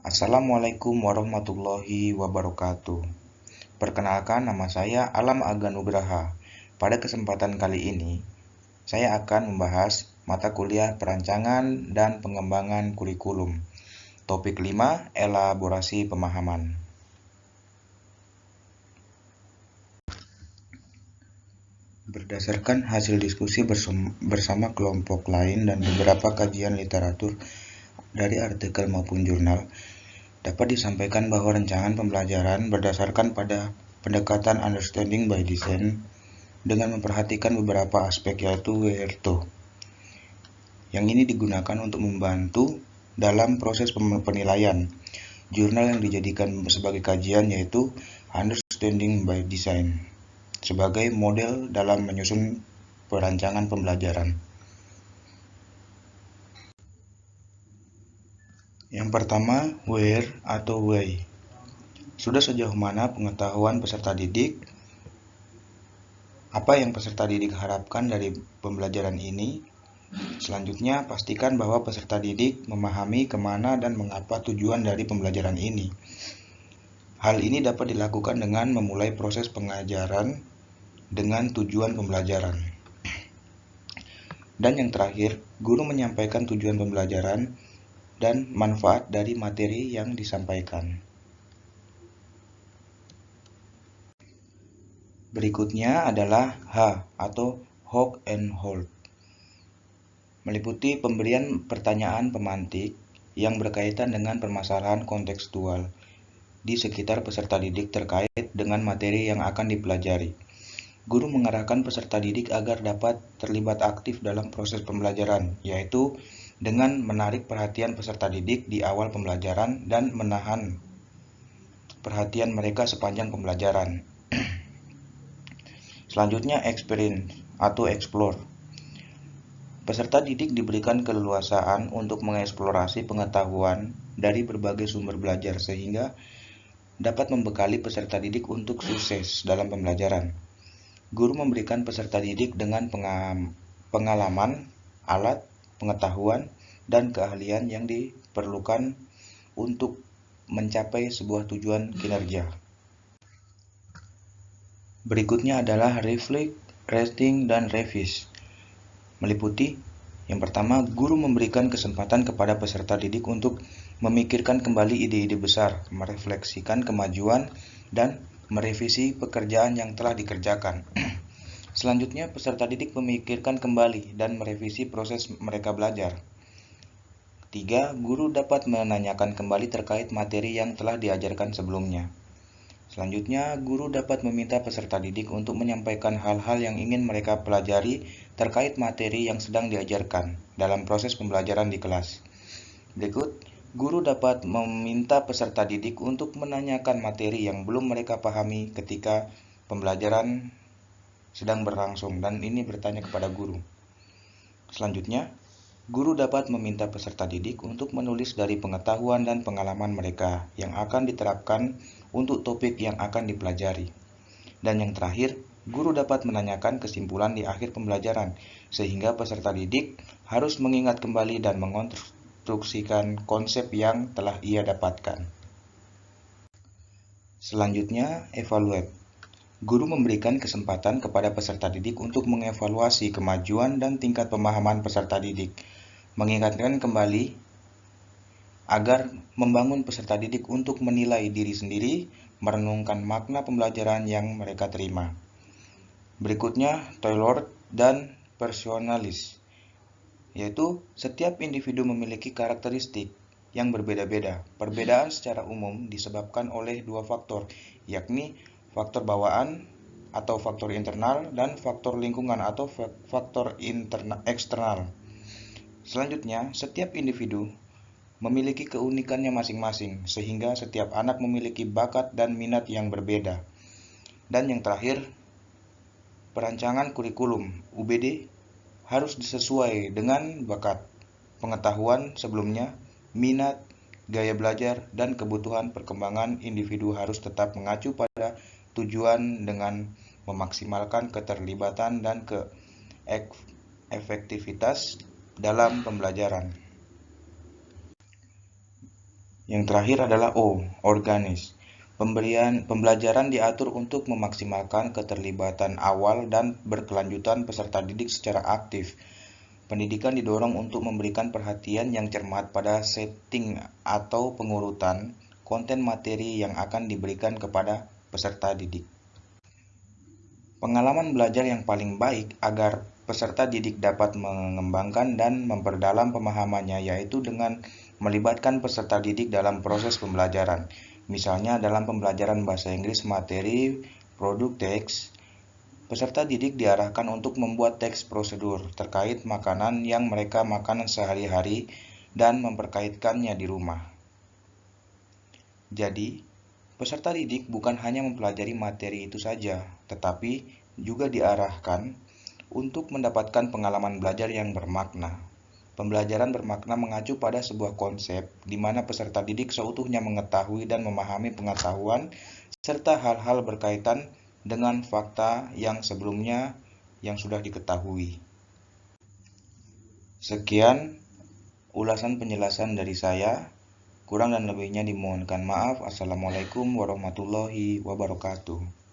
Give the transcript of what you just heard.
Assalamualaikum warahmatullahi wabarakatuh. Perkenalkan, nama saya Alam Aga Nugraha. Pada kesempatan kali ini, saya akan membahas mata kuliah perancangan dan pengembangan kurikulum. Topik 5, elaborasi pemahaman. Berdasarkan hasil diskusi bersama kelompok lain dan beberapa kajian literatur dari artikel maupun jurnal, dapat disampaikan bahwa rancangan pembelajaran berdasarkan pada pendekatan understanding by design dengan memperhatikan beberapa aspek, yaitu WRTO. Yang ini digunakan untuk membantu dalam proses penilaian. Jurnal yang dijadikan sebagai kajian yaitu Understanding by Design sebagai model dalam menyusun perancangan pembelajaran. Yang pertama, where atau why. Sudah sejauh mana pengetahuan peserta didik? Apa yang peserta didik harapkan dari pembelajaran ini? Selanjutnya, pastikan bahwa peserta didik memahami kemana dan mengapa tujuan dari pembelajaran ini. Hal ini dapat dilakukan dengan memulai proses pengajaran dengan tujuan pembelajaran. Dan yang terakhir, guru menyampaikan tujuan pembelajaran dan manfaat dari materi yang disampaikan. Berikutnya adalah H atau Hook and Hold. Meliputi pemberian pertanyaan pemantik yang berkaitan dengan permasalahan kontekstual di sekitar peserta didik terkait dengan materi yang akan dipelajari. Guru mengarahkan peserta didik agar dapat terlibat aktif dalam proses pembelajaran, yaitu dengan menarik perhatian peserta didik di awal pembelajaran dan menahan perhatian mereka sepanjang pembelajaran. Selanjutnya, experience atau explore. Peserta didik diberikan keleluasaan untuk mengeksplorasi pengetahuan dari berbagai sumber belajar sehingga dapat membekali peserta didik untuk sukses dalam pembelajaran. Guru memberikan peserta didik dengan pengalaman, alat, pengetahuan, dan keahlian yang diperlukan untuk mencapai sebuah tujuan kinerja. Berikutnya adalah reflect, rating, dan revise. Meliputi yang pertama, guru memberikan kesempatan kepada peserta didik untuk memikirkan kembali ide-ide besar, merefleksikan kemajuan, dan merevisi pekerjaan yang telah dikerjakan. Selanjutnya, peserta didik memikirkan kembali dan merevisi proses mereka belajar. Ketiga, guru dapat menanyakan kembali terkait materi yang telah diajarkan sebelumnya. Selanjutnya, guru dapat meminta peserta didik untuk menyampaikan hal-hal yang ingin mereka pelajari terkait materi yang sedang diajarkan dalam proses pembelajaran di kelas. Berikut, guru dapat meminta peserta didik untuk menanyakan materi yang belum mereka pahami ketika pembelajaran sedang berlangsung, dan ini bertanya kepada guru. Selanjutnya, guru dapat meminta peserta didik untuk menulis dari pengetahuan dan pengalaman mereka yang akan diterapkan untuk topik yang akan dipelajari. Dan yang terakhir, guru dapat menanyakan kesimpulan di akhir pembelajaran, sehingga peserta didik harus mengingat kembali dan mengonstruksikan konsep yang telah ia dapatkan. Selanjutnya, evaluate. Guru memberikan kesempatan kepada peserta didik untuk mengevaluasi kemajuan dan tingkat pemahaman peserta didik, mengingatkan kembali agar membangun peserta didik untuk menilai diri sendiri, merenungkan makna pembelajaran yang mereka terima. Berikutnya, tailored dan personalis, yaitu setiap individu memiliki karakteristik yang berbeda-beda. Perbedaan secara umum disebabkan oleh dua faktor, yakni faktor bawaan atau faktor internal dan faktor lingkungan atau faktor eksternal. Selanjutnya, setiap individu memiliki keunikannya masing-masing, sehingga setiap anak memiliki bakat dan minat yang berbeda. Dan yang terakhir, perancangan kurikulum UBD harus sesuai dengan bakat, pengetahuan sebelumnya, minat, gaya belajar, dan kebutuhan perkembangan individu harus tetap mengacu pada tujuan dengan memaksimalkan keterlibatan dan efektivitas dalam pembelajaran. Yang terakhir adalah O, organis. Pembelajaran diatur untuk memaksimalkan keterlibatan awal dan berkelanjutan peserta didik secara aktif. Pendidikan didorong untuk memberikan perhatian yang cermat pada setting atau pengurutan konten materi yang akan diberikan kepada peserta didik. Pengalaman belajar yang paling baik agar peserta didik dapat mengembangkan dan memperdalam pemahamannya yaitu dengan melibatkan peserta didik dalam proses pembelajaran. Misalnya dalam pembelajaran bahasa Inggris materi produk teks, peserta didik diarahkan untuk membuat teks prosedur terkait makanan yang mereka makan sehari-hari dan memperkaitkannya di rumah. Jadi, peserta didik bukan hanya mempelajari materi itu saja, tetapi juga diarahkan untuk mendapatkan pengalaman belajar yang bermakna. Pembelajaran bermakna mengacu pada sebuah konsep di mana peserta didik seutuhnya mengetahui dan memahami pengetahuan serta hal-hal berkaitan dengan fakta yang sebelumnya yang sudah diketahui. Sekian ulasan penjelasan dari saya. Kurang dan lebihnya dimohonkan maaf. Assalamualaikum warahmatullahi wabarakatuh.